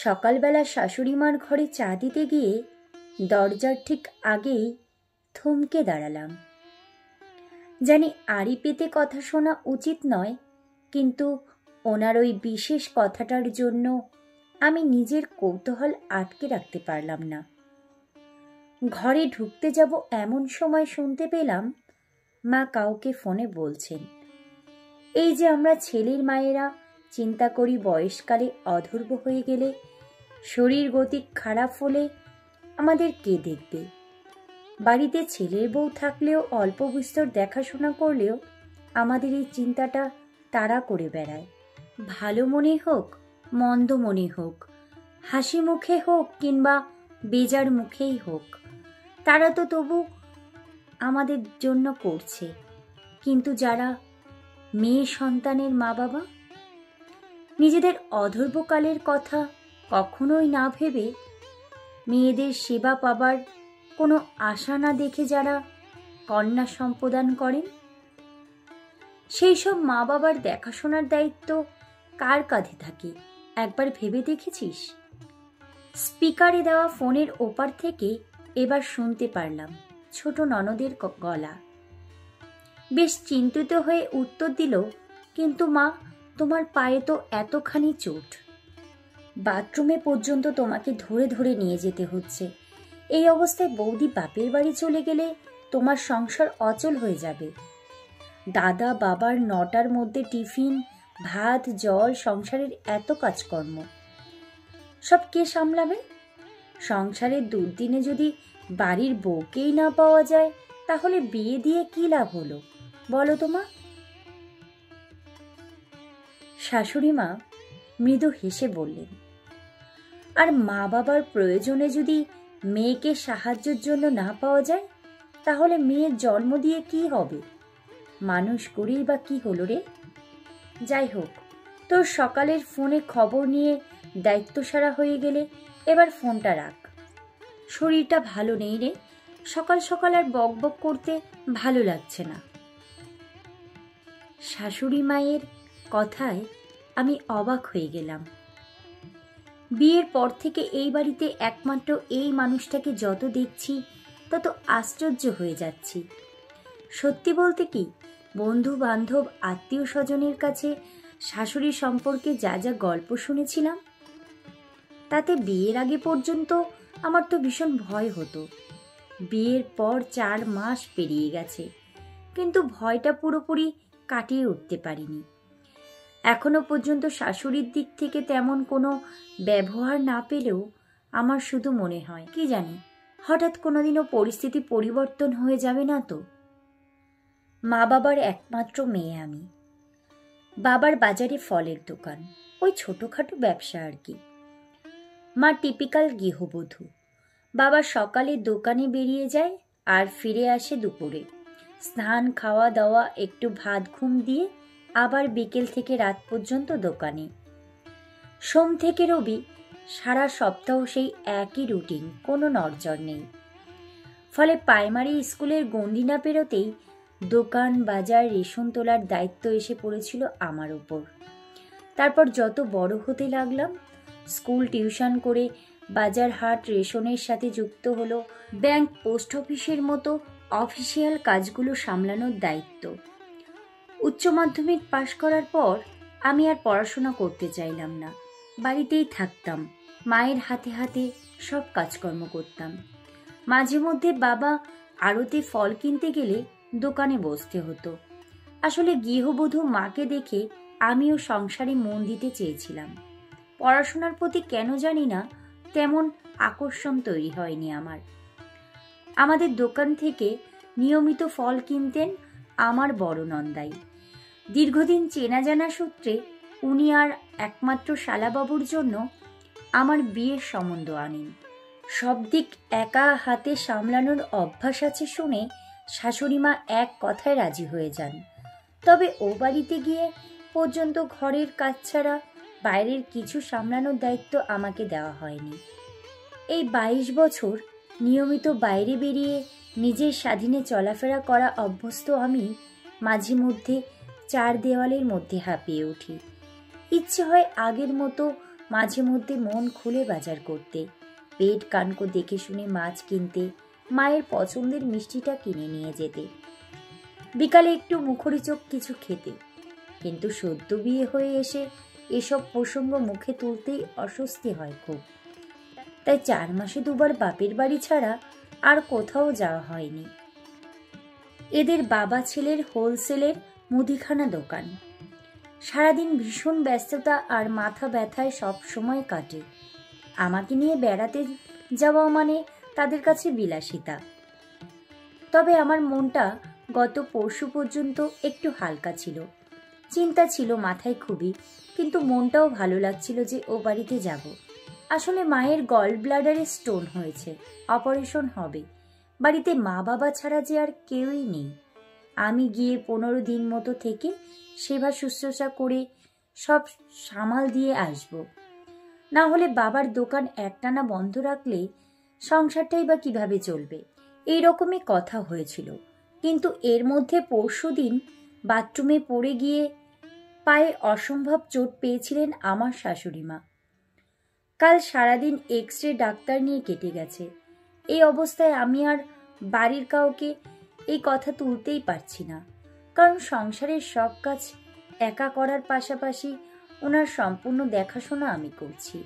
সকালবেলা শাশুড়িমার ঘরে চা দিতে গিয়ে দরজার ঠিক আগেই থমকে দাঁড়ালাম। জানি আড়ি পেতে কথা শোনা উচিত নয়, কিন্তু ওনার ওই বিশেষ কথাটার জন্য আমি নিজের কৌতূহল আটকে রাখতে পারলাম না। ঘরে ঢুকতে যাব এমন সময় শুনতে পেলাম মা কাউকে ফোনে বলছেন, এই যে আমরা ছেলের মায়েরা চিন্তা করি বয়সকালে অধর্ব হয়ে গেলে, শরীর গতিক খারাপ হলে আমাদের কে দেখবে। বাড়িতে ছেলের বউ থাকলেও অল্প বিস্তর দেখাশোনা করলেও আমাদের এই চিন্তাটা তারা করে বেড়ায়। ভালো মনে হোক মন্দ মনে হোক, হাসি মুখে হোক কিংবা বেজার মুখেই হোক, তারা তো তবু আমাদের জন্য করছে। কিন্তু যারা মেয়ে সন্তানের মা বাবা, নিজেদের অধর্বকালের কথা কখনোই না ভেবে, মেয়েদের সেবা পাবার কোনো আশা না দেখে যারা কন্যা সম্প্রদান করেন, সেই সব মা বাবার দেখাশোনার দায়িত্ব কার কাঁধে থাকে একবার ভেবে দেখেছিস? স্পিকারে দেওয়া ফোনের ওপার থেকে এবার শুনতে পারলাম ছোট ননদের গলা। বেশ চিন্তিত হয়ে উত্তর দিল, কিন্তু মা, তোমার পায়ে তো এতখানি চোট, বাথরুমে পর্যন্ত তোমাকে ধরে ধরে নিয়ে যেতে হচ্ছে। এই অবস্থায় বৌদি বাপের বাড়ি চলে গেলে তোমার সংসার অচল হয়ে যাবে। দাদা বাবার 9টার মধ্যে টিফিন, ভাত, জল, সংসারের এত কাজকর্ম সব কে সামলাবে? সংসারের দুর্দিনে যদি বাড়ির বউকেই না পাওয়া যায়, তাহলে বিয়ে দিয়ে কি লাভ হলো বলো তো মা? শাশুড়ি মা মৃদু হেসে বললেন, আর মা বাবার প্রয়োজনে যদি মেয়েকে সাহায্যের জন্য না পাওয়া যায়, তাহলে মেয়ের জন্ম দিয়ে কি হবে? মানুষ করেই বা কি হলো রে? যাই হোক, তোর সকালের ফোনে খবর নিয়ে দায়িত্ব সারা হয়ে গেলে এবার ফোনটা রাখ। শরীরটা ভালো নেই রে, সকাল সকাল আর বক বক করতে ভালো লাগছে না। শাশুড়ি মায়ের কথায় আমি অবাক হয়ে গেলাম। বিয়ের পর থেকে এই বাড়িতে একমাত্র এই মানুষটাকে যত দেখছি তত আশ্চর্য হয়ে যাচ্ছি। সত্যি বলতে কি, বন্ধু বান্ধব আত্মীয় স্বজনের কাছে শাশুড়ি সম্পর্কে যা যা গল্প শুনেছিলাম, তাতে বিয়ের আগে পর্যন্ত আমার তো ভীষণ ভয় হতো। বিয়ের পর 4 মাস পেরিয়ে গেছে, কিন্তু ভয়টা পুরোপুরি কাটিয়ে উঠতে পারিনি। এখনো পর্যন্ত শাশুড়ির দিক থেকে তেমন কোনো ব্যবহার না পেলেও আমার শুধু মনে হয়, কি জানি হঠাৎ কোনোদিনও পরিস্থিতি পরিবর্তন হয়ে যাবে না তো। মা বাবার একমাত্র মেয়ে আমি। বাবার বাজারে ফলের দোকান, ওই ছোটখাটো ব্যবসা আর কি। মা টিপিক্যাল গৃহবধূ। বাবা সকালে দোকানে বেরিয়ে যায় আর ফিরে আসে দুপুরে। স্নান, খাওয়া দাওয়া, একটু ভাত ঘুম দিয়ে আবার বিকেল থেকে রাত পর্যন্ত দোকানে। সোম থেকে রবি সারা সপ্তাহ সেই একই রুটিন, কোনো নড়চড় নেই। ফলে প্রাইমারি স্কুলের গণ্ডি না পেরোতেই দোকান, বাজার, রেশন তোলার দায়িত্ব এসে পড়েছিল আমার উপর। তারপর যত বড় হতে লাগলাম, স্কুল, টিউশন করে বাজার, হাট, রেশনের সাথে যুক্ত হলো ব্যাংক, পোস্ট অফিসের মতো অফিসিয়াল কাজগুলো সামলানোর দায়িত্ব। উচ্চ মাধ্যমিক পাশ করার পর আমি আর পড়াশোনা করতে চাইলাম না, বাড়িতেই থাকতাম, মায়ের হাতে হাতে সব কাজকর্ম করতাম। মাঝে মধ্যে বাবা আড়তে ফল কিনতে গেলে দোকানে বসতে হতো। আসলে গৃহবধূ মাকে দেখে আমিও সংসারে মন দিতে চেয়েছিলাম। পড়াশোনার প্রতি কেন জানি না তেমন আকর্ষণ তৈরি হয়নি আমার। আমাদের দোকান থেকে নিয়মিত ফল কিনতেন আমার বড় নন্দাই। দীর্ঘদিন চেনা জানা সূত্রে উনি আর একমাত্র শালাবাবুর জন্য আমার বিয়ের সম্বন্ধ আনেন। সব দিক একা হাতে সামলানোর অভ্যাস আছে শুনে শাশুড়িমা এক কথায় রাজি হয়ে যান। তবে ও বাড়িতে গিয়ে পর্যন্ত ঘরের কাজ ছাড়া বাইরের কিছু সামলানোর দায়িত্ব আমাকে দেওয়া হয়নি। এই 22 বছর নিয়মিত বাইরে বেরিয়ে নিজের স্বাধীনে চলাফেরা করা অভ্যস্ত আমি মাঝে মধ্যে 4 দেওয়ালের মধ্যে হাঁপিয়ে উঠি। ইচ্ছে হয় আগের মতো মাঝে মধ্যে মন খুলে বাজার করতে, পেট কানকো দেখে শুনে মাছ কিনতে, মায়ের পছন্দের মিষ্টিটা কিনে নিয়ে যেতে, বিকালে একটু মুখরোচক কিছু খেতে। কিন্তু সদ্য বিয়ে হয়ে এসে এসব প্রসঙ্গ মুখে তুলতেই অস্বস্তি হয় খুব। তাই 4 মাসে 2 বার বাপের বাড়ি ছাড়া আর কোথাও যাওয়া হয়নি। এদের বাবা ছেলের হোলসেলের মুদিখানা দোকান। সারাদিন ভীষণ ব্যস্ততা আর মাথা ব্যথায় সব সময় কাটে। আমাকে নিয়ে বেড়াতে যাওয়া মানে তাদের কাছে বিলাসিতা। তবে আমার মনটা গত পরশু পর্যন্ত একটু হালকা ছিল। চিন্তা ছিল মাথায় খুবই, কিন্তু মনটাও ভালো লাগছিল যে ও বাড়িতে যাব। আসলে মায়ের গল ব্লাডারে স্টোন হয়েছে, অপারেশন হবে। বাড়িতে মা বাবা ছাড়া যে আর কেউই নেই। আমি গিয়ে 15 দিন মতো থেকে সেবা শুশ্রূষা করে সব সামাল দিয়ে আসব। না হলে বাবার দোকান একটানা বন্ধ রাখলে সংসারটাই বা কিভাবে চলবে, এইরকমই কথা হয়েছিল। কিন্তু এর মধ্যে পরশুদিন বাথরুমে পড়ে গিয়ে পায়ে অসম্ভব চোট পেয়েছিলেন আমার শাশুড়ি মা। কাল সারাদিন এক্স-রে ডাক্তার নিয়ে কেটে গেছে। এই অবস্থায় আমি আর বাড়ির কাউকে এই কথা তুলতেই পারছি না, কারণ সংসারের সব কাজ একা করার পাশাপাশি ওনার সম্পূর্ণ দেখাশোনা আমি করছি।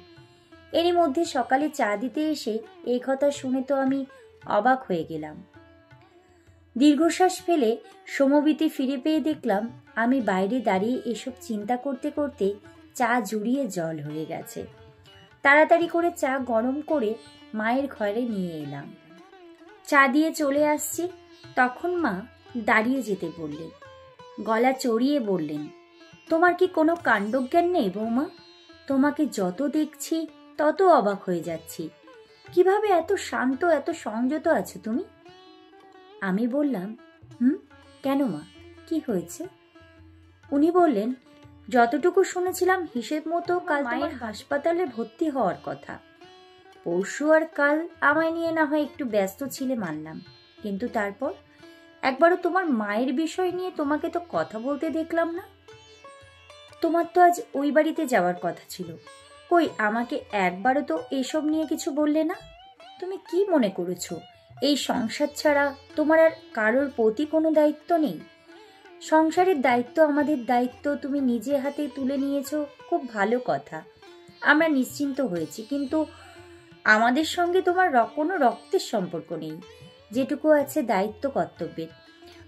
এরই মধ্যে সকালে চা দিতে এসে এই কথা শুনে তো আমি অবাক হয়ে গেলাম। দীর্ঘশ্বাস ফেলে সমবিতে ফিরে পেয়ে দেখলাম আমি বাইরে দাঁড়িয়ে এসব চিন্তা করতে করতে চা জুড়িয়ে জল হয়ে গেছে। তাড়াতাড়ি করে চা গরম করে মায়ের ঘরে নিয়ে এলাম। চা দিয়ে চলে আসছি, তখন মা দাঁড়িয়ে যেতে বললেন। গলা চড়িয়ে বললেন, তোমার কি কোনো কাণ্ডজ্ঞান নেই বৌমা? তোমাকে যত দেখছি তত অবাক হয়ে যাচ্ছি। কিভাবে এত শান্ত, এত সংযত আছো তুমি? আমি বললাম, কেন মা, কি হয়েছে? উনি বললেন, যতটুকু শুনেছিলাম হিসেব মতো কাল মায়ের হাসপাতালে ভর্তি হওয়ার কথা। পরশু আর কাল আমায় নিয়ে না হয় একটু ব্যস্ত ছিলে মানলাম, কিন্তু তারপর একবারও তোমার মায়ের বিষয় নিয়ে তোমাকে তো কথা বলতে দেখলাম না। তোমার তো আজ ওই বাড়িতে যাওয়ার কথা ছিল, কই আমাকে একবারও তো এসব নিয়ে কিছু বললে না। তুমি কি মনে করেছো এই সংসার ছাড়া তোমার আর কারোর প্রতি কোনো দায়িত্ব নেই? সংসারের দায়িত্ব আমাদের দায়িত্ব, তুমি নিজে হাতে তুলে নিয়েছো, খুব ভালো কথা, আমরা নিশ্চিন্ত হয়েছি। কিন্তু আমাদের সঙ্গে তোমার কোনো রক্তের সম্পর্ক নেই, যেটুকু আছে দায়িত্ব কর্তব্যের।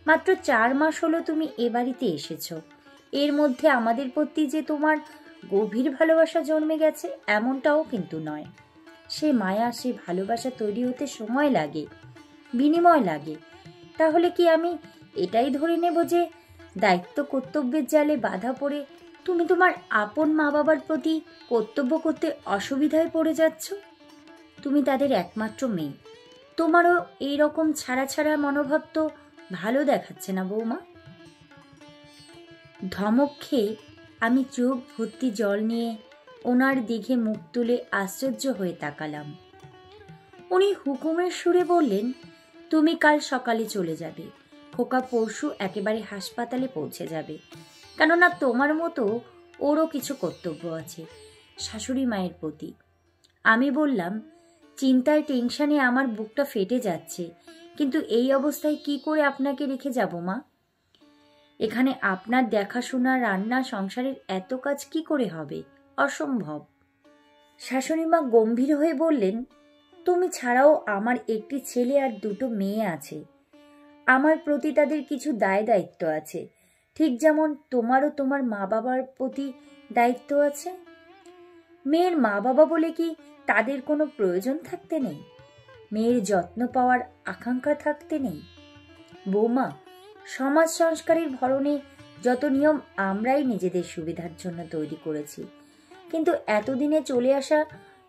মাত্র 4 মাস হলো তুমি এ বাড়িতে এসেছো, এর মধ্যে আমাদের প্রতি যে তোমার গভীর ভালোবাসা জন্মে গেছে এমনটাও কিন্তু নয়। সে মায়া, সে ভালোবাসা তৈরি হতে সময় লাগে, বিনিময় লাগে। তাহলে কি আমি এটাই ধরে নেব যে দায়িত্ব কর্তব্যের জালে বাধা পড়ে তুমি তোমার আপন মা বাবার প্রতি কর্তব্য করতে অসুবিধায় পড়ে যাচ্ছ? তুমি তাদের একমাত্র মেয়ে, তোমারও এইরকম ছাড়া ছাড়া মনোভাব তো ভালো দেখাচ্ছে না বৌমা। ধমক খেয়ে আমি চোখ ভর্তি জল নিয়ে ওনার দিকে মুখ তুলে আশ্চর্য হয়ে তাকালাম। উনি হুকুমের সুরে বললেন, তুমি কাল সকালে চলে যাবে, খোকা পরশু একেবারে হাসপাতালে পৌঁছে যাবে, কেননা তোমার মতো ওরও কিছু কর্তব্য আছে শাশুড়ি মায়ের প্রতি। আমি বললাম, চিন্তায় টেনশনে আমার বুকটা ফেটে যাচ্ছে, কিন্তু এই অবস্থায় কি করে আপনাকে রেখে যাব মা? এখানে আপনার দেখাশোনা, রান্না, সংসারের এত কাজ কি করে হবে? অসম্ভব। শাশুড়ি মা গম্ভীর হয়ে বললেন, তুমি ছাড়াও আমার একটি ছেলে আর 2টো মেয়ে আছে। আমার প্রতি তাদের কিছু দায় দায়িত্ব আছে, ঠিক যেমন তোমারও তোমার মা বাবার প্রতি দায়িত্ব আছে। মেয়ের মা বাবা বলে কি তাদের কোনো প্রয়োজন থাকতে নেই? মেয়ের যত্ন পাওয়ার আকাঙ্ক্ষা থাকতে নেই? বৌমা, সমাজ সংস্কারের ভরণে যত নিয়ম আমরাই নিজেদের সুবিধার জন্য তৈরি করেছি, কিন্তু এতদিনে চলে আসা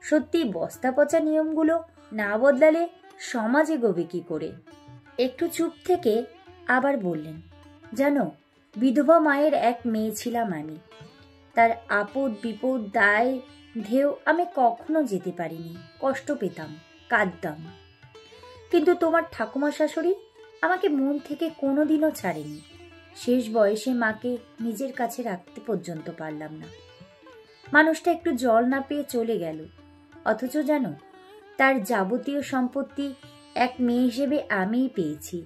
সত্যি বস্তা পচা নিয়মগুলো না বদলালে সমাজ এগোবে কি করে? একটু চুপ থেকে আবার বললেন, জানো, বিধবা মায়ের এক মেয়ে ছিলাম আমি। তার আপদ বিপদ, দায় ঢেউ আমি কখনো যেতে পারিনি, কষ্ট পেতাম, কাঁদতাম। কিন্তু তোমার ঠাকুমা শাশুড়ি আমাকে মন থেকে কোনোদিনও ছাড়েনি। শেষ বয়সে মাকে নিজের কাছে রাখতে পর্যন্ত পারলাম না। মানুষটা একটু জল না পেয়ে চলে গেল, অথচ জানো তার যাবতীয় সম্পত্তি এক মেয়ে হিসেবে আমিই পেয়েছি।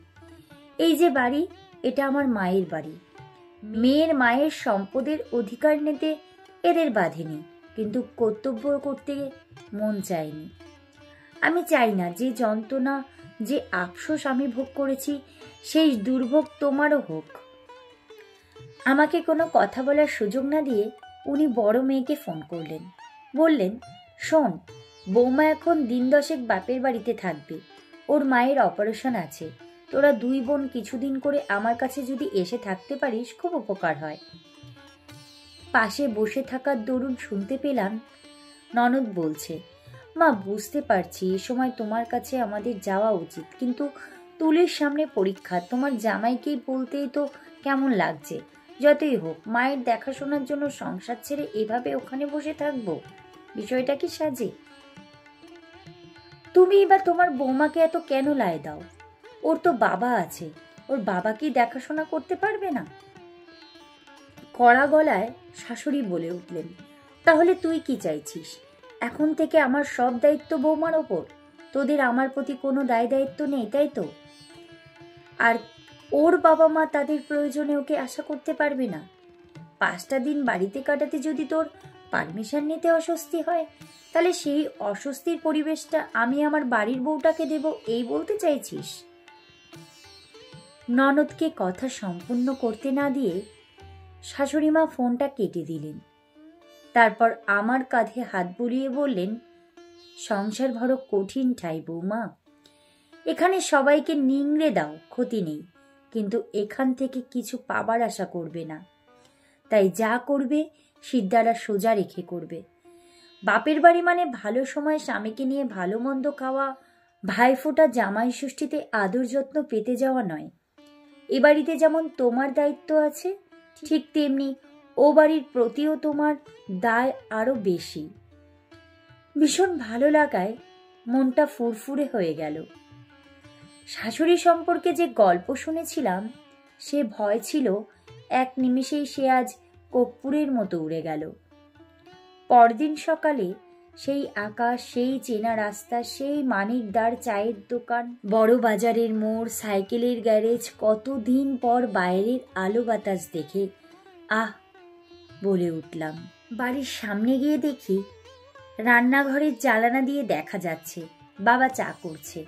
এই যে বাড়ি, এটা আমার মায়ের বাড়ি। মেয়ের মায়ের সম্পদের অধিকার নিতে এদের বাধেনি, কিন্তু কর্তব্য করতে মন চায়নি। আমি চাই না যে যন্ত্রণা, যে আফসোস আমি ভোগ করেছি, সেই দুর্ভোগ তোমারও হোক। আমাকে কোনো কথা বলার সুযোগ না দিয়ে উনি বড় মেয়েকে ফোন করলেন। বললেন, শোন, বৌমা এখন দিন 10 বাপের বাড়িতে থাকবে, ওর মায়ের অপারেশন আছে। তোরা 2 বোন কিছুদিন করে আমার কাছে যদি এসে থাকতে পারিস খুব উপকার হয়। পাশে বসে থাকার দরুন শুনতে পেলাম ননদ বলছে, মা বুঝতে পারছি এ সময় তোমার কাছে আমাদের যাওয়া উচিত, কিন্তু তুলির সামনে পরীক্ষা, তোমার জামাইকেই বলতেই তো কেমন লাগছে। যতই হোক মায়ের দেখাশোনার জন্য সংসার ছেড়ে এভাবে ওখানে বসে থাকবো, বিষয়টা কি সাজে? তুমি বা তোমার বৌমাকে এত কেন লাই দাও? ওর তো বাবা আছে, ওর বাবা কি দেখাশোনা করতে পারবে না? কড়া গলায় শাশুড়ি বলে উঠলেন, তাহলে তুই কি চাইছিস? এখন থেকে আমার সব দায়িত্ব বৌমার ওপর? তোদের আমার প্রতি কোনো দায় দায়িত্ব নেই, তাই তো? আর ওর বাবা মা তাদের প্রয়োজনে ওকে আশা করতে পারবে না? 5টা দিন বাড়িতে কাটাতে যদি তোর পারমিশন নিতে অস্বস্তি হয়, তাহলে সেই অস্বস্তির পরিবেশটা আমি আমার বাড়ির বউটাকে দেব, এই বলতে চাইছিস? ননদকে কথা সম্পূর্ণ করতে না দিয়ে শাশুড়িমা ফোনটা কেটে দিলেন। তারপর আমার কাঁধে হাত বুলিয়ে বললেন, সংসার বড় কঠিন ঠাই বৌমা। এখানে সবাইকে নিংড়ে দাও, ক্ষতি নেই, কিন্তু এখান থেকে কিছু পাবার আশা করবে না। তাই যা করবে সিদ্ধারা সোজা রেখে করবে। বাপের বাড়ি মানে ভালো সময় স্বামীকে নিয়ে ভালো মন্দ খাওয়া, ভাইফোঁটা জামাই ষষ্ঠীতে আদর যত্ন পেতে যাওয়া নয়। এ বাড়িতে যেমন তোমার দায়িত্ব আছে, ঠিক তেমনি ও বাড়ির প্রতিও তোমার দায় আরো বেশি। ভীষণ ভালো লাগায় মনটা ফুরফুরে হয়ে গেল। শাশুড়ি সম্পর্কে যে গল্প শুনেছিলাম, সে ভয় ছিল এক নিমিষেই সে আজ কর্পূরের মতো উড়ে গেল। পরদিন সকালে সেই আকাশ, সেই চেনা রাস্তা, সেই মানিকদার চায়ের দোকান, বড় বাজারের মোড়, সাইকেলের গ্যারেজ, কতদিন পর বাইরের আলো বাতাস দেখে আহ বলে উঠলাম। বাড়ির সামনে গিয়ে দেখি রান্নাঘরের জানালা দিয়ে দেখা যাচ্ছে বাবা চা করছে।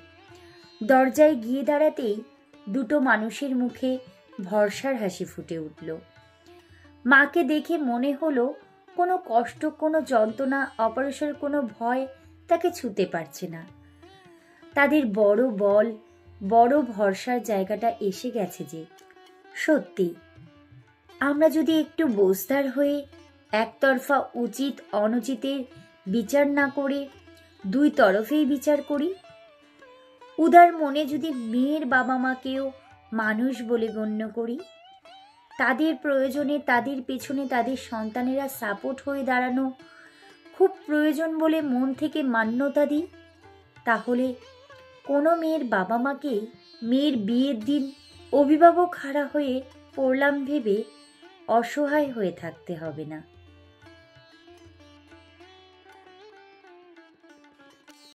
দরজায় গিয়ে দাঁড়াতেই দুটো মানুষের মুখে ভরসার হাসি ফুটে উঠল। মাকে দেখে মনে হলো কোনো কষ্ট, কোনো যন্ত্রণা, অপারেশনের কোনো ভয় তাকে ছুঁতে পারছে না। তাদের বড় বল, বড় ভরসার জায়গাটা এসে গেছে যে। সত্যি আমরা যদি একটু বোঝদার হয়ে একতরফা উচিত অনুচিতের বিচার না করে 2 তরফেই বিচার করি, উদার মনে যদি মেয়ের বাবা মাকেও মানুষ বলে গণ্য করি, তাদের প্রয়োজনে, তাদের পেছনে তাদের সন্তানেরা সাপোর্ট হয়ে দাঁড়ানো খুব প্রয়োজন বলে মন থেকে মান্যতা দিই, তাহলে কোনো মেয়ের বাবা মাকে মেয়ের বিয়ের দিন অভিভাবক হারা হয়ে পড়লাম ভেবে অসহায় হয়ে থাকতে হবে না।